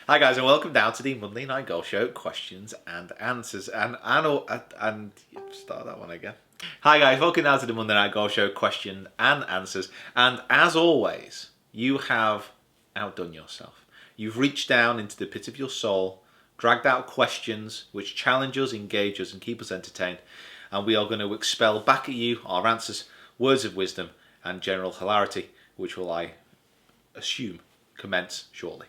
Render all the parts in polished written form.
Hi guys, and welcome down to the Monday Night Golf Show questions and answers. And start that one again. Hi guys, welcome down to the Monday Night Golf Show questions and answers. And as always, you have outdone yourself. You've reached down into the pit of your soul, dragged out questions which challenge us, engage us, and keep us entertained. And we are going to expel back at you our answers, words of wisdom, and general hilarity, which will, I assume, commence shortly.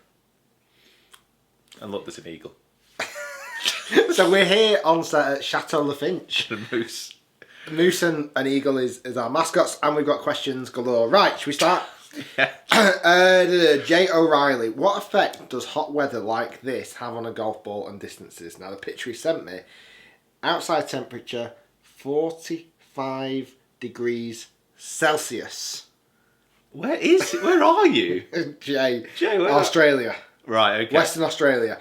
And look, there's an eagle. So we're here on set at Chateau Le Finch. The moose. Moose and an eagle is our mascots, and we've got questions galore. Right, should we start? Yeah. Jay O'Reilly, what effect does hot weather like this have on a golf ball and distances? Now, the picture he sent me, outside temperature 45 degrees Celsius. Where are you? Jay, where Australia. Right, okay. Western Australia.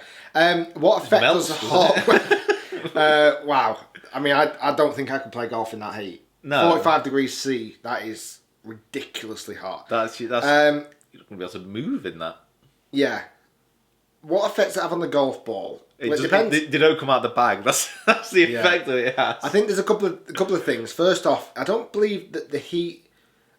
What effect does hot weather... wow. I mean, I don't think I could play golf in that heat. No. 45 degrees C, that is ridiculously hot. You're not going to be able to move in that. Yeah. What effects it have on the golf ball? It Depends. They don't come out the bag. That's the effect that it has. I think there's a couple of things. First off, I don't believe that the heat...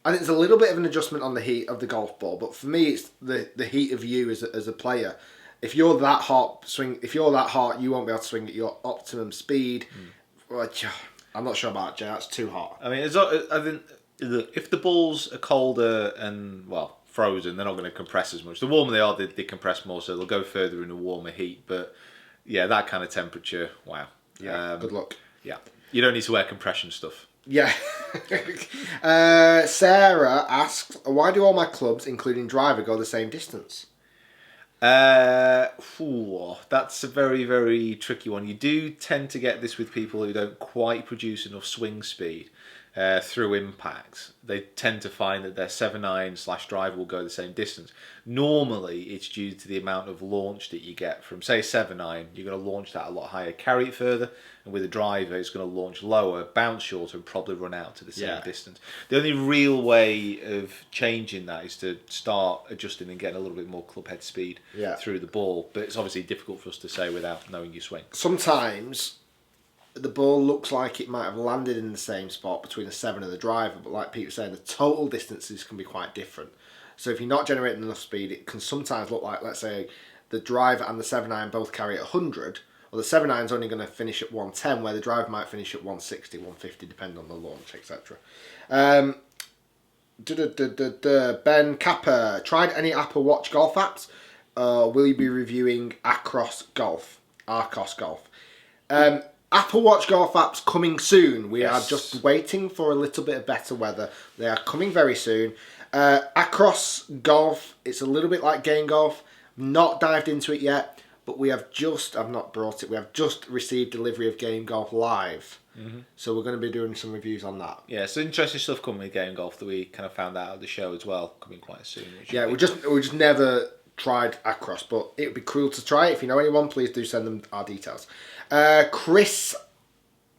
I think there's a little bit of an adjustment on the heat of the golf ball, but for me, it's the heat of you as a player. If you're that hot, you won't be able to swing at your optimum speed. Which, I'm not sure about, Jay. That's too hot. I mean, I think if the balls are colder and frozen, they're not going to compress as much. The warmer they are, they compress more, so they'll go further in the warmer heat. But yeah, that kind of temperature, wow. Yeah. Good luck. Yeah, you don't need to wear compression stuff. Yeah. Sarah asks, why do all my clubs, including driver, go the same distance? That's a very, very tricky one. You do tend to get this with people who don't quite produce enough swing speed through impacts. They tend to find that their 7-iron/driver will go the same distance. Normally, it's due to the amount of launch that you get from, say, 7-iron. You're going to launch that a lot higher, carry it further, and with a driver, it's going to launch lower, bounce shorter, and probably run out to the same distance. The only real way of changing that is to start adjusting and getting a little bit more club head speed through the ball. But it's obviously difficult for us to say without knowing your swing. Sometimes the ball looks like it might have landed in the same spot between the 7 and the driver, but like Pete was saying, the total distances can be quite different. So if you're not generating enough speed, it can sometimes look like, let's say, the driver and the 7-iron both carry at 100, or the 7-iron's only going to finish at 110, where the driver might finish at 160, 150, depending on the launch, etc. Ben Kappa, tried any Apple Watch golf apps? Will you be reviewing Arcos Golf? Apple Watch golf apps coming soon. We are just waiting for a little bit of better weather. They are coming very soon. Across Golf, it's a little bit like Game Golf. Not dived into it yet, but I've not brought it. We have just received delivery of Game Golf Live. Mm-hmm. So we're going to be doing some reviews on that. Yeah, so interesting stuff coming with Game Golf that we kind of found out at the show as well, coming quite soon. Yeah, we just never tried Across, but it would be cruel to try it. If you know anyone, please do send them our details. Chris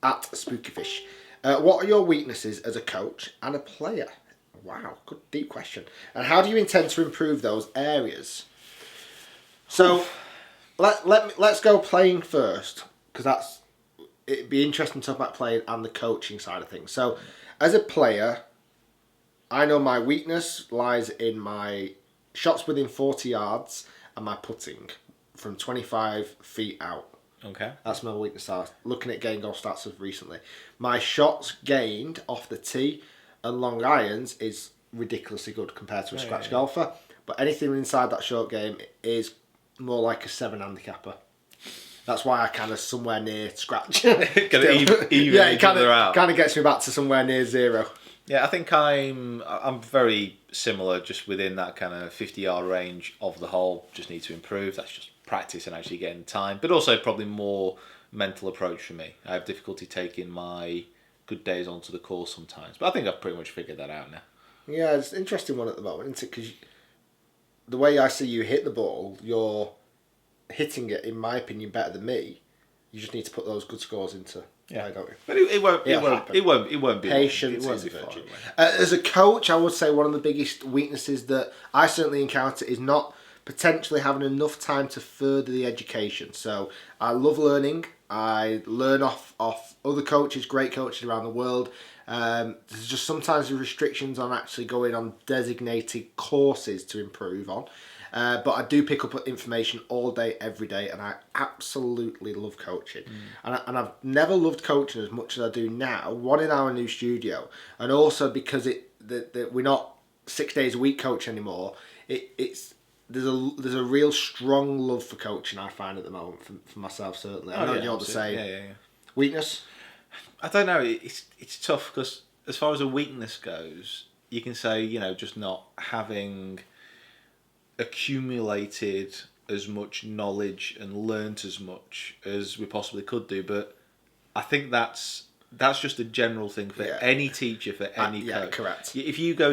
at Spookyfish. What are your weaknesses as a coach and a player? Wow, good deep question. And how do you intend to improve those areas? So let's go playing first, because it'd be interesting to talk about playing and the coaching side of things. So as a player, I know my weakness lies in my shots within 40 yards and my putting from 25 feet out. Okay. That's my weakness. I was looking at Game Golf stats of recently. My shots gained off the tee and long irons is ridiculously good compared to a scratch golfer. But anything inside that short game is more like a 7 handicapper. That's why I kind of somewhere near scratch. Kind of even each other out. Kind of gets me back to somewhere near 0. Yeah, I think I'm very similar, just within that kind of 50-yard range of the hole. Just need to improve. That's just practice and actually getting time, but also probably more mental approach for me. I have difficulty taking my good days onto the course sometimes, but I think I've pretty much figured that out now. Yeah, it's an interesting one at the moment, isn't it? Because the way I see you hit the ball, you're hitting it, in my opinion, better than me. You just need to put those good scores into play, don't you? But it won't be. Patience is a virtue. As a coach, I would say one of the biggest weaknesses that I certainly encounter is not potentially having enough time to further the education. So I love learning. I learn off other coaches, great coaches around the world. There's just sometimes restrictions on actually going on designated courses to improve on. But I do pick up information all day, every day, and I absolutely love coaching. And I've never loved coaching as much as I do now. One, in our new studio, and also because we're not 6 days a week coach anymore. There's a real strong love for coaching, I find, at the moment for myself, certainly. I know you're the same. Yeah. Weakness? I don't know. It's tough because as far as a weakness goes, you can say, just not having accumulated as much knowledge and learnt as much as we possibly could do. But I think that's just a general thing for any teacher, for any coach. Yeah, correct. If you go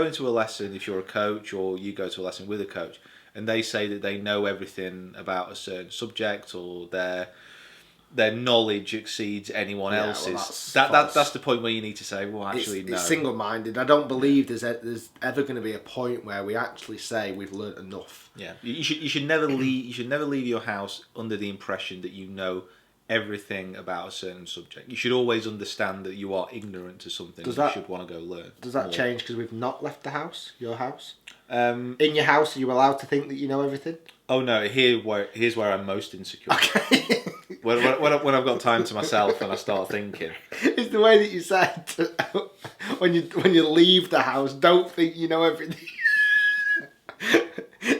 into a lesson, if you're a coach or you go to a lesson with a coach, and they say that they know everything about a certain subject or their knowledge exceeds anyone else's, that's the point where you need to say, well, actually, no. It's single-minded. I don't believe there's ever going to be a point where we actually say we've learnt enough. Yeah, you should never leave your house under the impression that you know everything about a certain subject. You should always understand that you are ignorant to something. You should want to go learn. Does that change because we've not left the house? Your house? In your house, are you allowed to think that you know everything? Oh no! Here's where I'm most insecure. Okay. when I've got time to myself and I start thinking. It's the way that you said when you leave the house. Don't think you know everything.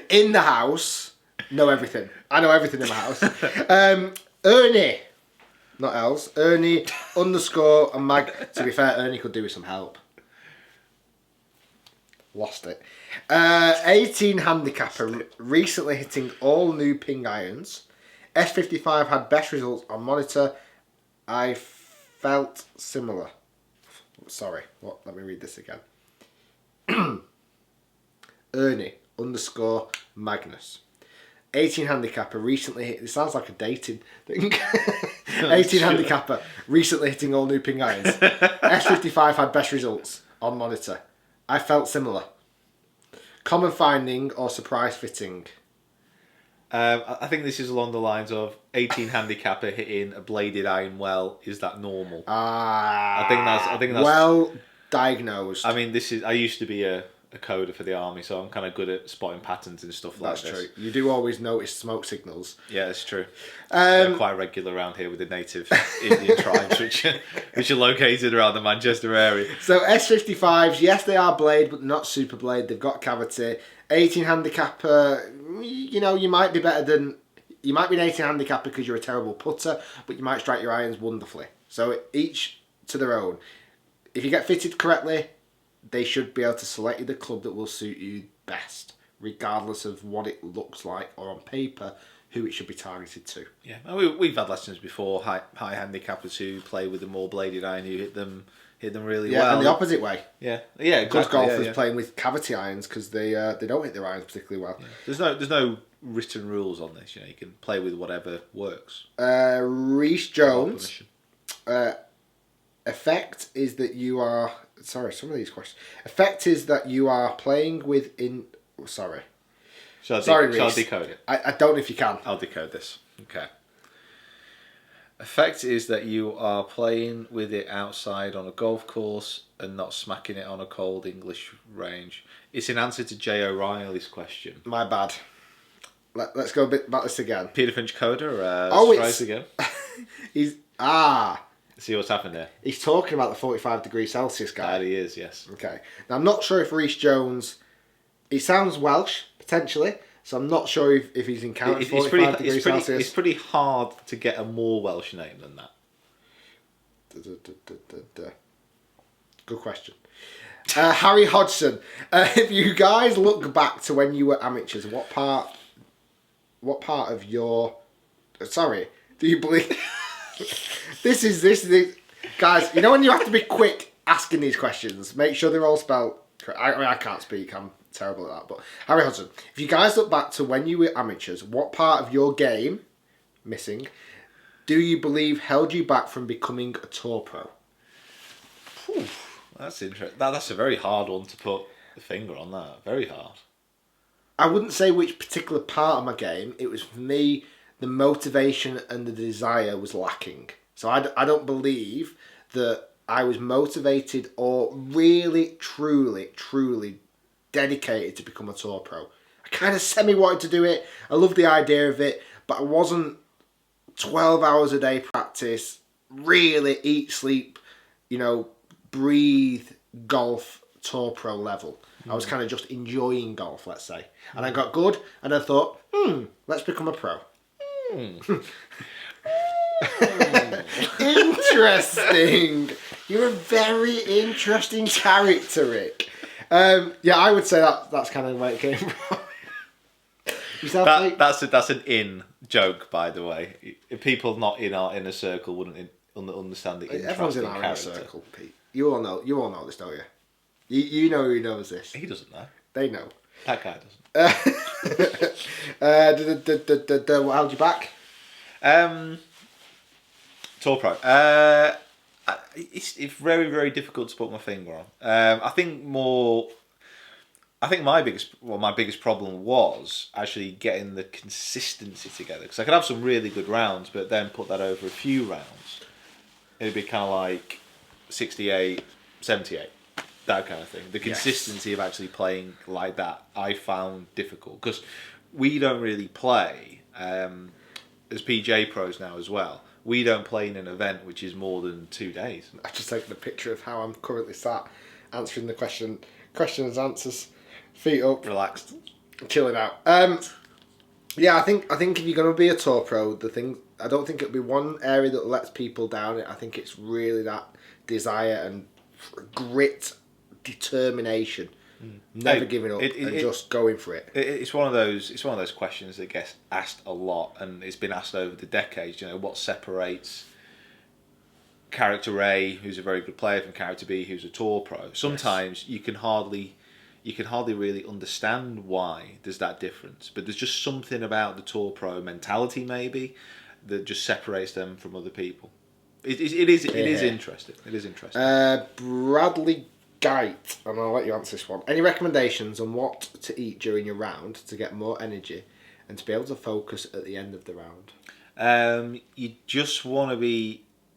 In the house, know everything. I know everything in my house. Ernie, not else. Ernie _ and Mag. To be fair, Ernie could do with some help. Lost it. 18 handicapper recently hitting all new ping irons. S55 had best results on monitor. I felt similar. Sorry, what? Let me read this again. Ernie _ Magnus. 18 handicapper recently hit. It sounds like a dating thing. 18 handicapper recently hitting all new ping irons. S55 had best results on monitor. I felt similar. Common finding or surprise fitting? I think this is along the lines of 18 handicapper hitting a bladed iron well. Is that normal? I think that's well diagnosed. I mean, I used to be a coder for the army, so I'm kind of good at spotting patterns and stuff like this. That's true. You do always notice smoke signals. Yeah, it's true. They're quite regular around here with the native Indian tribes, which are located around the Manchester area. So S55s, yes, they are blade, but not super blade. They've got cavity. 18 handicapper, you might be better than... You might be an 18 handicapper because you're a terrible putter, but you might strike your irons wonderfully. So each to their own. If you get fitted correctly, they should be able to select you the club that will suit you best, regardless of what it looks like or on paper, who it should be targeted to. Yeah, we've had lessons before, high handicappers who play with a more bladed iron who hit them really well. Yeah, and the opposite way. Yeah, exactly. Good golfers playing with cavity irons because they don't hit their irons particularly well. Yeah. There's no written rules on this. You can play with whatever works. Reece Jones. Effect is that you are... Sorry, some of these questions. Effect is that you are playing with Sorry. Shall I decode it? I don't know if you can. I'll decode this. Okay. Effect is that you are playing with it outside on a golf course and not smacking it on a cold English range. It's in answer to Jay O'Reilly's question. My bad. Let's go a bit about this again. Peter Finch Coder, it's again. See what's happened there. He's talking about the 45 degrees Celsius guy. That he is, yes. Okay. Now, I'm not sure if Reece Jones... He sounds Welsh, potentially, so I'm not sure if he's encountered 45 degrees Celsius. It's pretty hard to get a more Welsh name than that. Good question. Harry Hodgson. If you guys look back to when you were amateurs, what part of your... Sorry, do you believe... This is guys, when you have to be quick asking these questions, make sure they're all spelled correct. I can't speak, I'm terrible at that. But Harry Hudson, if you guys look back to when you were amateurs, what part of your game, missing, do you believe held you back from becoming a tour pro? That's interesting. That's a very hard one to put the finger on. That very hard. I wouldn't say which particular part of my game. It was, for me, the motivation and the desire was lacking. So I don't believe that I was motivated or really, truly dedicated to become a tour pro. I kind of wanted to do it. I loved the idea of it, but I wasn't 12 hours a day practice, really eat, sleep, breathe, golf, tour pro level. I was kind of just enjoying golf, let's say. And I got good, and I thought, let's become a pro. Interesting. You're a very interesting character, Rick. I would say that's kind of where it came from. That's an in joke, by the way. If people not in our inner circle wouldn't understand the interesting Everyone's in our inner character. circle, Pete. You all know this, don't you? You know who knows this. He doesn't know. They know. That guy doesn't. What held you back? Tour pro. It's very, very difficult to put my finger on. I think my biggest problem was actually getting the consistency together, because I could have some really good rounds, but then put that over a few rounds, it'd be kind of like 68, 78, that kind of thing. The consistency of actually playing like that I found difficult, because we don't really play as PJ pros now as well. We don't play in an event which is more than 2 days. I've just taken a picture of how I'm currently sat, answering the questions, answers, feet up, Relaxed, chilling out. I think if you're going to be a tour pro, I don't think it'll be one area that lets people down. I think it's really that desire and grit, determination, never giving up, and just going for it. It's one of those questions that gets asked a lot, and it's been asked over the decades. What separates character A, who's a very good player, from character B, who's a tour pro? Sometimes you can hardly really understand why there's that difference, but there's just something about the tour pro mentality, maybe, that just separates them from other people. It is interesting. It is interesting. Bradley Geit, and I'll let you answer this one. Any recommendations on what to eat during your round to get more energy and to be able to focus at the end of the round?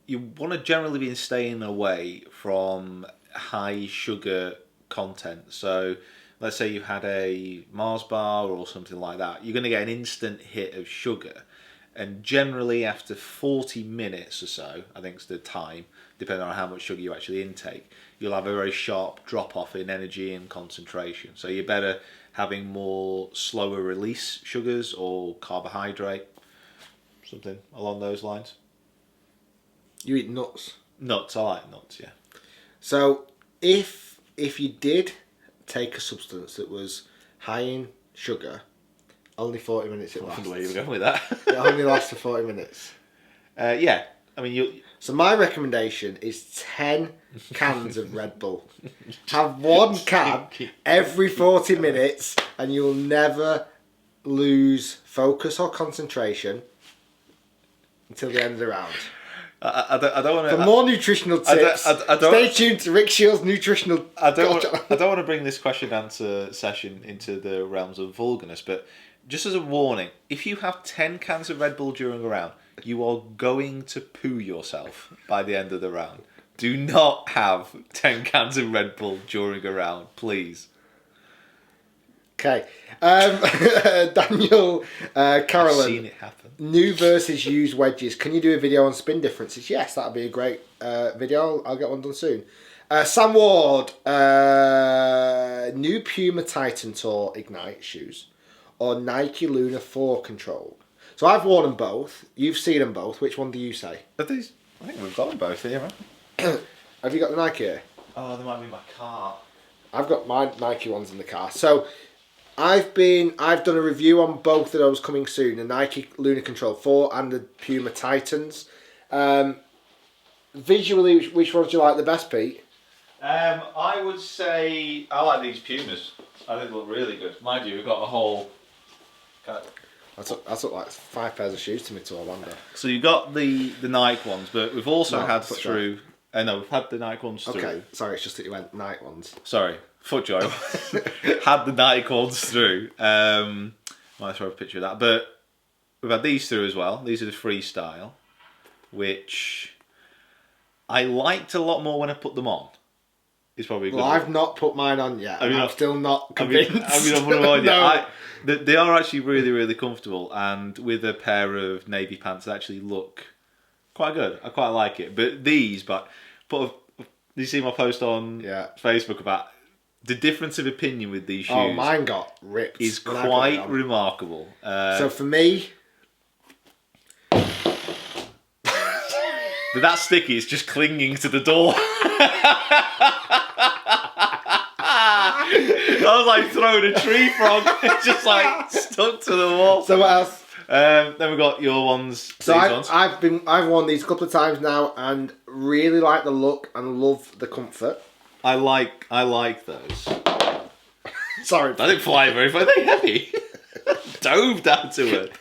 You want to generally be staying away from high sugar content. So let's say you had a Mars bar or something like that, you're going to get an instant hit of sugar, and generally after 40 minutes or so, I think it's the time, depending on how much sugar you actually intake, you'll have a very sharp drop off in energy and concentration. So you're better having more slower release sugars or carbohydrate, something along those lines. You eat nuts? Nuts, I like nuts, yeah. So if you did take a substance that was high in sugar, only 40 minutes it lasts. I wonder where you were going with that. It only lasts for 40 minutes. Yeah, I mean, So my recommendation is 10 cans of Red Bull. Have one can every 40 minutes, and you'll never lose focus or concentration until the end of the round. I don't want to. For more nutritional tips, stay tuned to Rick Shields' nutritional. I don't want to bring this question answer session into the realms of vulgarness, but just as a warning, if you have 10 cans of Red Bull during a round, you are going to poo yourself by the end of the round. Do not have 10 cans of Red Bull during a round, please. Okay. Daniel Carolyn. I've seen it happen. New versus used wedges. Can you do a video on spin differences? Yes, that'd be a great video. I'll get one done soon. Sam Ward. New Puma Titan Tour Ignite shoes or Nike Luna 4 Control. So I've worn them both. You've seen them both. Which one do you say? Are these? I think we've got them both here, right? Have you got the Nike here? Oh, they might be in my car. I've got my Nike ones in the car. So I've done a review on both of those coming soon. The Nike Luna Control 4 and the Puma Titans. Visually, which ones do you like the best, Pete? I would say I like these Pumas. I think they look really good. Mind you, we've got a whole. That's like 5 pairs of shoes to me to Orlando. So you've got the Nike ones, but we've also had through No, we've had the Nike ones through. Okay, sorry, it's just that you went Nike ones. Sorry, FootJoy. Had the Nike ones through. Might throw a picture of that. But we've had these through as well. These are the freestyle, which I liked a lot more when I put them on. It's probably a good. Well, I've not put mine on yet. I'm still not convinced. Have you not put them on yet? No. They are actually really, really comfortable, and with a pair of navy pants, they actually look quite good. I quite like it. But these, did you see my post on Facebook about the difference of opinion with these shoes? Oh, mine got ripped. Is quite remarkable. So for me, but that sticky is just clinging to the door. I was like throwing a tree frog. It's just like stuck to the wall. So what else? Then we've got your ones. So I've worn these a couple of times now and really like the look and love the comfort. I like those. Sorry, I didn't fly very far. They're heavy. Dove down to it.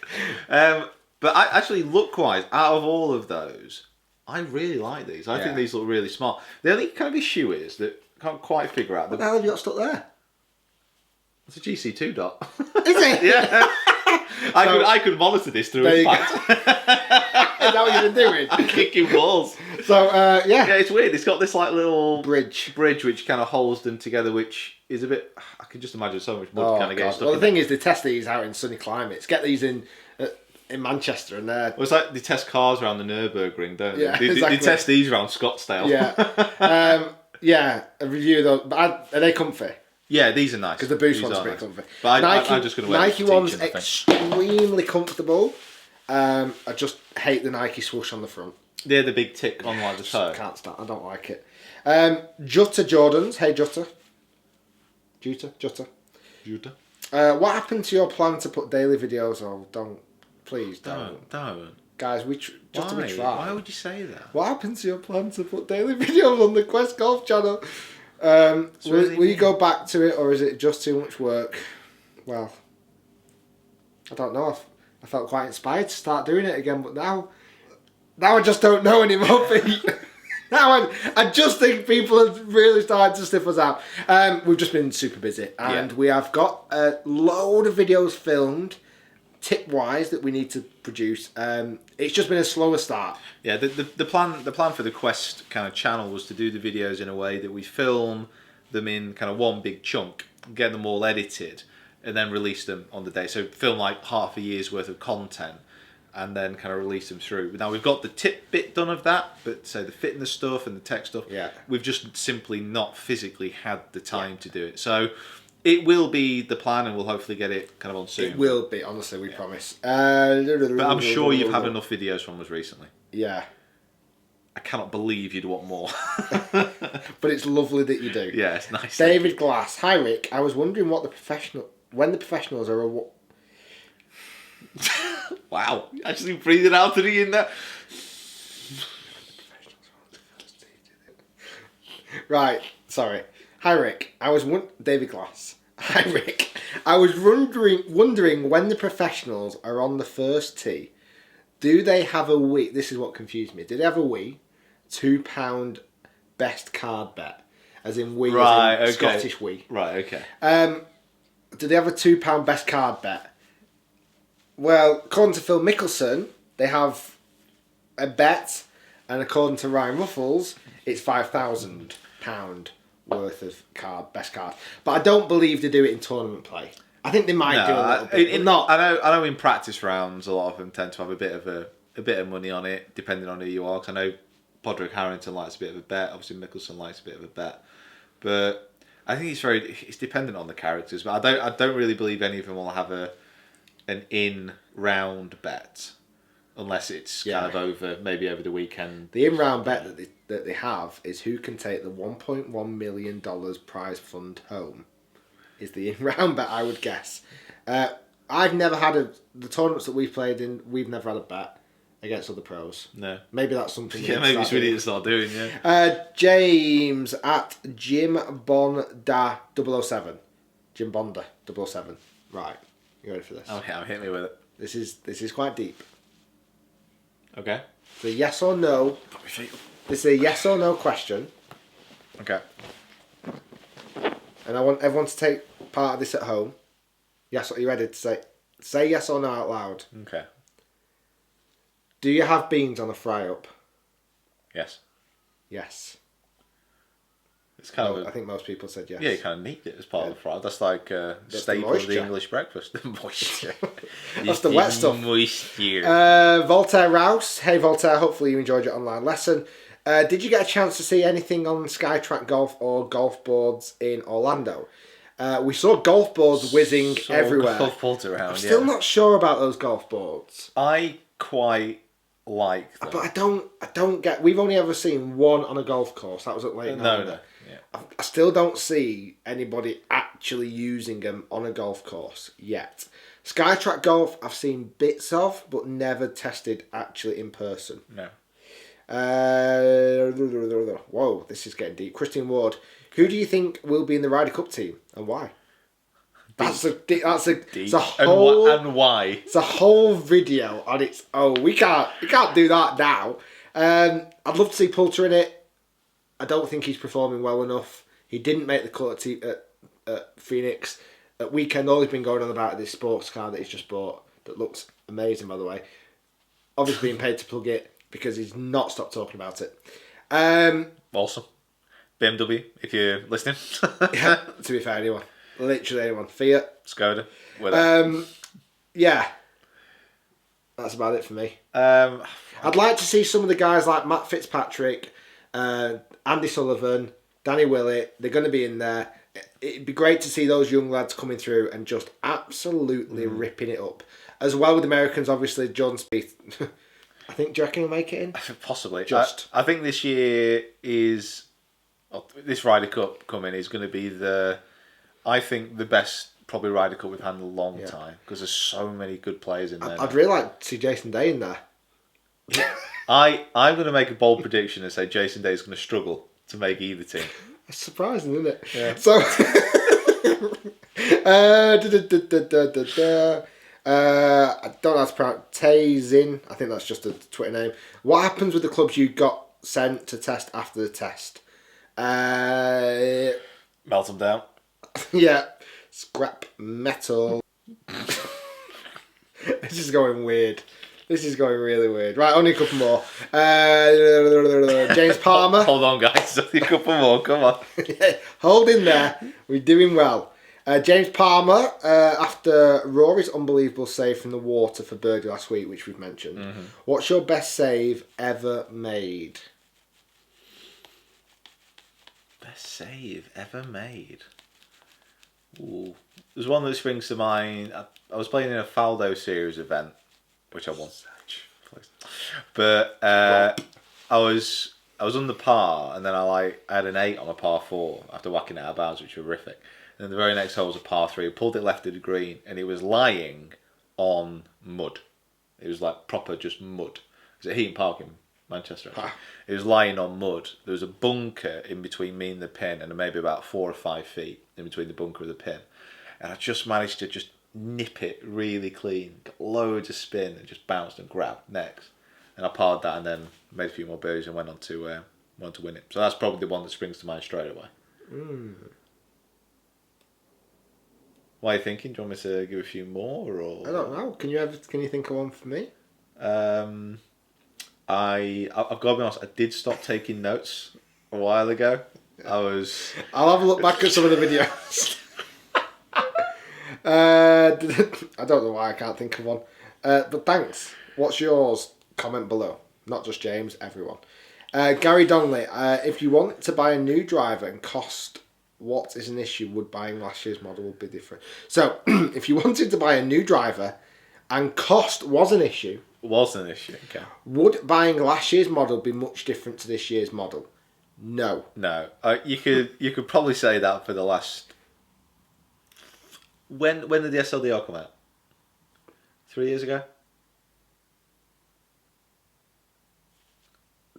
But I actually, look-wise, out of all of those, I really like these. I think these look really smart. The only kind of issue is that I can't quite figure out. What the hell have you got stuck there? It's a GC2 dot. Is it? Yeah. I could monitor this through Impact. Is that what you've been doing? I'm kicking walls. So, Yeah, it's weird. It's got this like little bridge which kind of holds them together, which is a bit... I can just imagine so much mud kind of getting stuck Well, in the thing is, they test these out in sunny climates. Get these in Manchester and Well, it's like they test cars around the Nürburgring, don't they? Yeah, They test these around Scottsdale. Yeah. A review of those. But are they comfy? Yeah, these are nice. Because the Boost one's pretty comfy. But I'm just going to wear Nike one's extremely comfortable. I just hate the Nike swoosh on the front. They're the big tick on like the toe. Can't stand. I don't like it. Jutta Jordans. Hey Jutta. Jutta. What happened to your plan to put daily videos? Oh, don't. Please don't. Don't. Guys, we try. Why would you say that? What happened to your plan to put daily videos on the Quest Golf channel? Will you go back to it, or is it just too much work? Well, I don't know. I felt quite inspired to start doing it again, but now I just don't know anymore, Pete. Now I just think people have really started to sniff us out. We've just been super busy, and we have got a load of videos filmed, tip-wise, that we need to produce. It's just been a slower start. Yeah, the plan for the Quest kind of channel was to do the videos in a way that we film them in kind of one big chunk, get them all edited, and then release them on the day. So film like half a year's worth of content, and then kind of release them through. Now we've got the tip bit done of that, but so the fitness stuff and the tech stuff, we've just simply not physically had the time to do it. So it will be the plan, and we'll hopefully get it kind of on soon. It will be, honestly, we promise. But I'm sure you've had enough videos from us recently. Yeah. I cannot believe you'd want more. But it's lovely that you do. Yeah, it's nice. David Glass. Hi, Rick. I was wondering when the professionals are... Wow. Actually breathing out to the in there. Right. Sorry. Hi, Rick. David Glass. Hi, Rick. I was wondering when the professionals are on the first tee, do they have a wee... This is what confused me. Do they have a wee £2 best card bet? As in wee, as in Scottish wee. Right, okay. Do they have a £2 best card bet? Well, according to Phil Mickelson, they have a bet, and according to Ryan Ruffles, it's £5,000 worth of best card. But I don't believe they do it in tournament play. I think they might do a little bit. I know in practice rounds, a lot of them tend to have a bit of money on it, depending on who you are. Because I know Podrick Harrington likes a bit of a bet. Obviously, Mickelson likes a bit of a bet. But I think it's dependent on the characters. But I don't really believe any of them will have an in-round bet, unless it's kind of over the weekend. The in-round bet that they have is who can take the $1.1 million prize fund home. Is the in-round bet, I would guess. I've never had the tournaments that we've played in. We've never had a bet against other pros. No. Maybe that's something. Yeah, maybe it's really to start doing. Yeah. James at Jim Bonda 007. Jim Bonda 007. Right. You ready for this? Oh yeah, hit me with it. This is quite deep. Okay. So yes or no. Got my feet This is a yes or no question, Okay. and I want everyone to take part of this at home. Yes, are you ready to say yes or no out loud? Okay. Do you have beans on a fry up? Yes. Yes. It's kind of. I think most people said yes. Yeah, you kind of need it as part of the fry. That's like a staple of the English breakfast. The moisture. That's the wet stuff. Moisture. Voltaire Rouse. Hey Voltaire, hopefully you enjoyed your online lesson. Did you get a chance to see anything on Skytrack Golf or golf boards in Orlando? We saw golf boards whizzing everywhere. Golf boards around. I'm still not sure about those golf boards. I quite like them. But I don't get. We've only ever seen one on a golf course. That was at Lake No. November. Yeah. I still don't see anybody actually using them on a golf course yet. Skytrack Golf, I've seen bits of, but never tested actually in person. No. Whoa, this is getting deep. Christian Ward, who do you think will be in the Ryder Cup team and why? It's a whole and why? It's a whole video on its own. We can't do that now. I'd love to see Poulter in it. I don't think he's performing well enough. He didn't make the cut at Phoenix. At weekend, all he's been going on about this sports car that he's just bought that looks amazing, by the way. Obviously being paid to plug it because he's not stopped talking about it. Awesome. BMW, if you're listening. Yeah, to be fair, anyone. Literally anyone. Fiat. Skoda. Yeah. That's about it for me. I'd like to see some of the guys like Matt Fitzpatrick, Andy Sullivan, Danny Willett. They're going to be in there. It'd be great to see those young lads coming through and just absolutely ripping it up. As well with Americans, obviously, Jordan Spieth. Do you reckon he'll make it in? Possibly. I think this year is... this Ryder Cup coming is going to be the best probably Ryder Cup we've had in a long time because there's so many good players in there. I'd really like to see Jason Day in there. I'm going to make a bold prediction and say Jason Day is going to struggle to make either team. It's surprising, isn't it? Yeah. So, I don't know how to pronounce Tazin. I think that's just a Twitter name. What happens with the clubs you got sent to test after the test? Melt them down. Yeah. Scrap metal. This is going weird. This is going really weird. Right, only a couple more. James Palmer. Hold on, guys. Only a couple more. Come on. Hold in there. We're doing well. James Palmer, after Rory's unbelievable save from the water for birdie last week, which we've mentioned. Mm-hmm. What's your best save ever made? Best save ever made? Ooh. There's one that springs to mind. I was playing in a Faldo Series event, which I won. But I was on the par, and then I had an 8 on a par 4 after whacking it out of bounds, which was horrific. And then the very next hole was a par 3. I pulled it left of the green, and it was lying on mud. It was like proper just mud. It was at Heaton Park in Manchester. Actually. It was lying on mud. There was a bunker in between me and the pin, and maybe about 4 or 5 feet in between the bunker and the pin. And I just managed to just nip it really clean, got loads of spin, and just bounced and grabbed next. And I parred that, and then made a few more birdies and went on to win it. So that's probably the one that springs to mind straight away. What are you thinking? Do you want me to give a few more, or I don't know. Can you think of one for me? I've got to be honest. I did stop taking notes a while ago. I'll have a look back at some of the videos. I don't know why I can't think of one. But thanks. What's yours? Comment below. Not just James, everyone. Gary Donnelly, if you want to buy a new driver and cost what is an issue, would buying last year's model would be different? So, if you wanted to buy a new driver and cost was an issue... Was an issue, okay. Would buying last year's model be much different to this year's model? No. No. You could probably say that for the last... When did the SLDR come out? 3 years ago?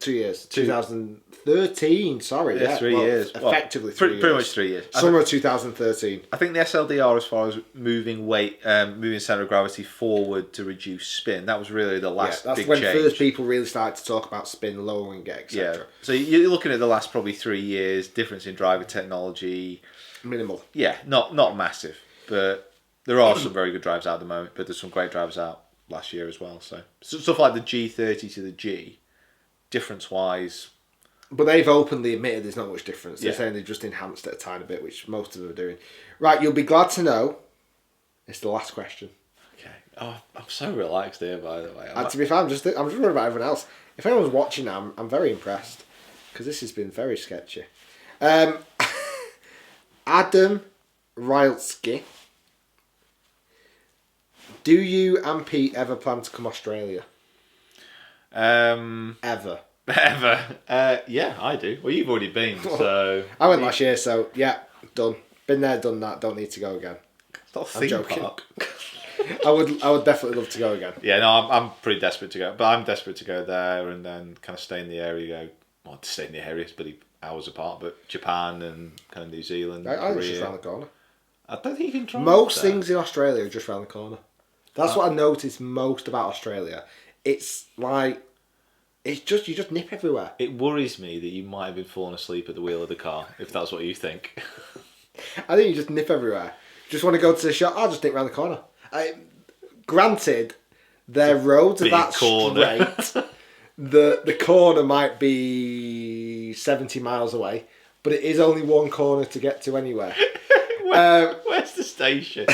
2 years. 2013. Sorry, Yeah, 3 years. Effectively, 3 pretty years. much 3 years. Summer of 2013. I think the SLDR, as far as moving weight, moving center of gravity forward to reduce spin, that was really the last That's big when change. first people really started to talk about spin, lowering it, etc. Yeah. So you're looking at the last probably 3 years, difference in driver technology. Minimal. Yeah, not massive, but there are some very good drives out at the moment. But there's some great drives out last year as well. So stuff like the G30 to the G, difference wise. But they've openly admitted there's not much difference. They're Yeah. saying they've just enhanced it a tiny bit, which most of them are doing. Right, you'll be glad to know. It's the last question. Okay. Oh, I'm so relaxed here, by the way. And to be fair, I'm just worried about everyone else. If anyone's watching now, I'm very impressed because this has been very sketchy. Adam Rylsky. Do you and Pete ever plan to come Australia? Ever? Ever? Yeah, I do. Well, you've already been, so I went last year, so yeah, done. Been there, done that. Don't need to go again. it's not a I'm theme joking. park. I would definitely love to go again. Yeah, no, I'm pretty desperate to go, but I'm desperate to go there and then kind of stay in the area. Well, to stay in the area, it's pretty hours apart, but Japan and kind of New Zealand, I think it's Korea. just around the corner. I don't think you can drive Most there. things in Australia are just around the corner. That's what I noticed most about Australia. It's like you just nip everywhere. It worries me that you might have been falling asleep at the wheel of the car, if that's what you think. I think you just nip everywhere. Just want to go to the shop. I'll just nip around the corner. Granted, their roads are Big that corner. straight. The corner might be 70 miles away, but it is only one corner to get to anywhere. Where's the station?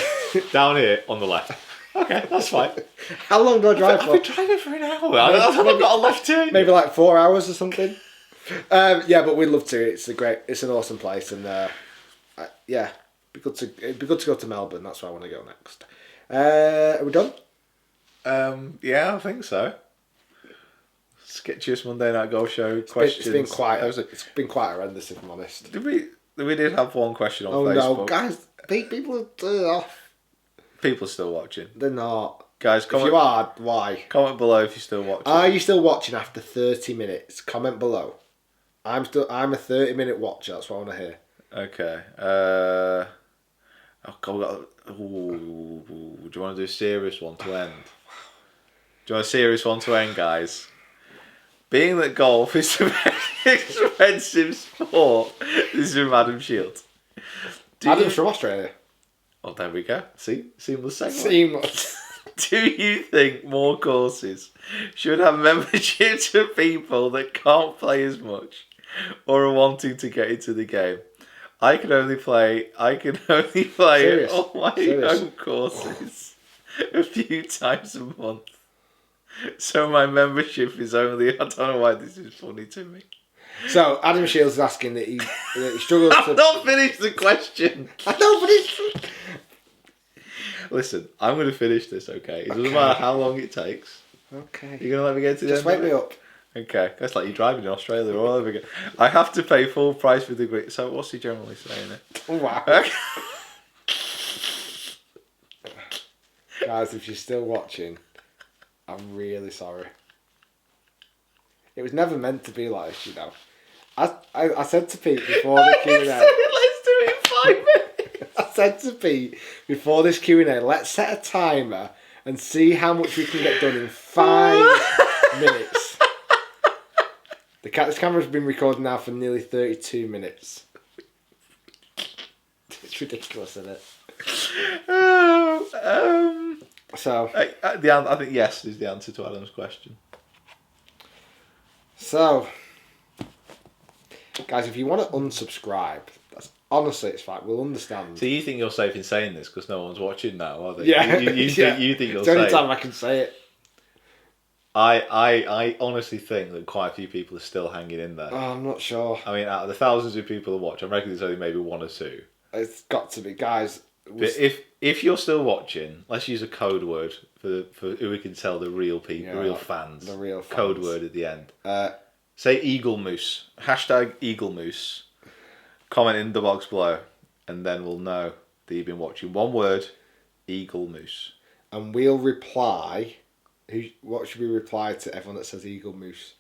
Down here on the left. Okay, that's fine. How long do I drive I've for? been driving for an hour. I've got a left turn. Maybe like 4 hours or something. Yeah, but we'd love to. It's an awesome place, and yeah, it'd be good to go to Melbourne. That's where I want to go next. Are we done? Yeah, I think so. Sketchiest Monday Night Golf Show questions. It's been quite horrendous, if I'm honest. We did have one question on Oh Facebook. no, guys! People are off. People still watching. They're not. Guys, If comment, you are, why? comment below if you're still watching. Are you still watching after 30 minutes? Comment below. I'm a 30-minute watcher. That's what I want to hear. Okay. Oh God. Ooh, do you want to do a serious one to end? Do you want a serious one to end, guys? Being that golf is a very expensive sport, this is from Adam Shields. Adam's from Australia. Oh, there we go. See? Seamless segue. Seamless. Do you think more courses should have membership to people that can't play as much or are wanting to get into the game? I can only play Serious? all my Serious? own courses a few times a month. So my membership is only... I don't know why this is funny to me. So Adam Shields is asking that he struggles to. I've not finished the question. I know, but it's. Listen, I'm going to finish this, okay? It doesn't matter how long it takes. Okay. You're going to let me get to the Just end wake of me it? up. Okay, that's like you're driving in Australia all over again. I have to pay full price for the degree. So what's he generally saying it? Oh, wow. Okay. Guys, if you're still watching, I'm really sorry. It was never meant to be like this, you know. I said to Pete before the Q&A. Let's do it in 5 minutes. I said to Pete before this Q&A, let's set a timer and see how much we can get done in 5 minutes. This camera's been recording now for nearly 32 minutes. It's ridiculous, isn't it? So, I think yes is the answer to Adam's question. So, guys, if you want to unsubscribe, honestly, it's fine. We'll understand. So you think you're safe in saying this because no one's watching now, are they? Yeah. You Yeah. think you're It's the only safe. time I can say it. I honestly think that quite a few people are still hanging in there. Oh, I'm not sure. I mean, out of the thousands of people who watch, I reckon there's only maybe one or two. It's got to be, guys. But if you're still watching, let's use a code word for who we can tell the real people, the real fans. The real fans. Code word at the end. Say Eagle Moose. Hashtag Eagle Moose. Comment in the box below, and then we'll know that you've been watching. One word, Eagle Moose. And we'll reply. What should we reply to everyone that says Eagle Moose?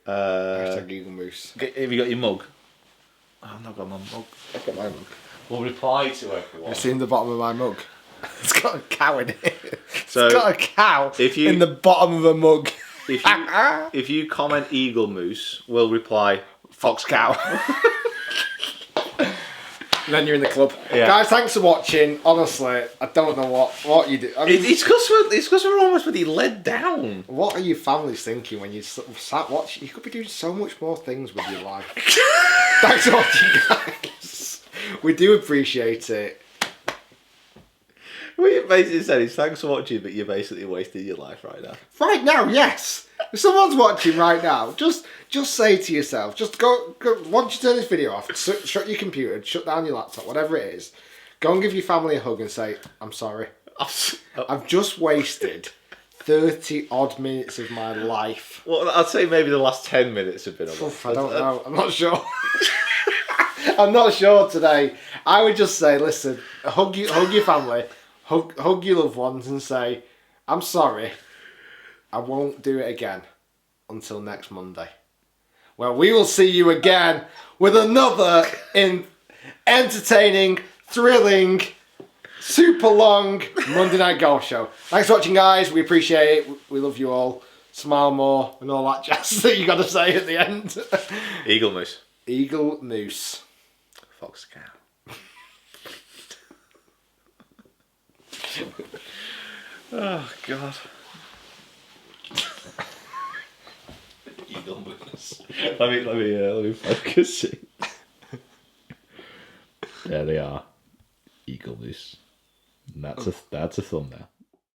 Hashtag Eagle Moose. Have you got your mug? Oh, I've not got my mug. I've got my mug. We'll reply to everyone. You've seen the bottom of my mug? It's got a cow in it. So It's got a cow in the bottom of a mug. If you comment Eagle Moose, we'll reply Fox cow. Then you're in the club. Yeah. Guys, thanks for watching. Honestly, I don't know what you do. I mean, It's because we're almost really led down. what are your families thinking when you sat watching? You could be doing so much more things with your life. Thanks for watching, guys. We do appreciate it. What you basically said is thanks for watching, but you're basically wasting your life right now. Right now, yes. If someone's watching right now, just say to yourself, just go once you turn this video off, shut your computer, shut down your laptop, whatever it is, go and give your family a hug and say, I'm sorry. I've just wasted 30 odd minutes of my life. Well, I'd say maybe the last 10 minutes have been a lot. I don't know. I'm not sure. I'm not sure today. I would just say, listen, hug your family, hug your loved ones and say, I'm sorry. I won't do it again until next Monday. Well, we will see you again with another entertaining, thrilling, super long Monday Night Golf show. Thanks for watching, guys. We appreciate it. We love you all. Smile more and all that jazz that you got to say at the end. Eagle Moose. Eagle Moose. Fox cow. Oh, God. Eagle Moose. Let me focus. There they are. Eagle Moose. And that's a thumbnail.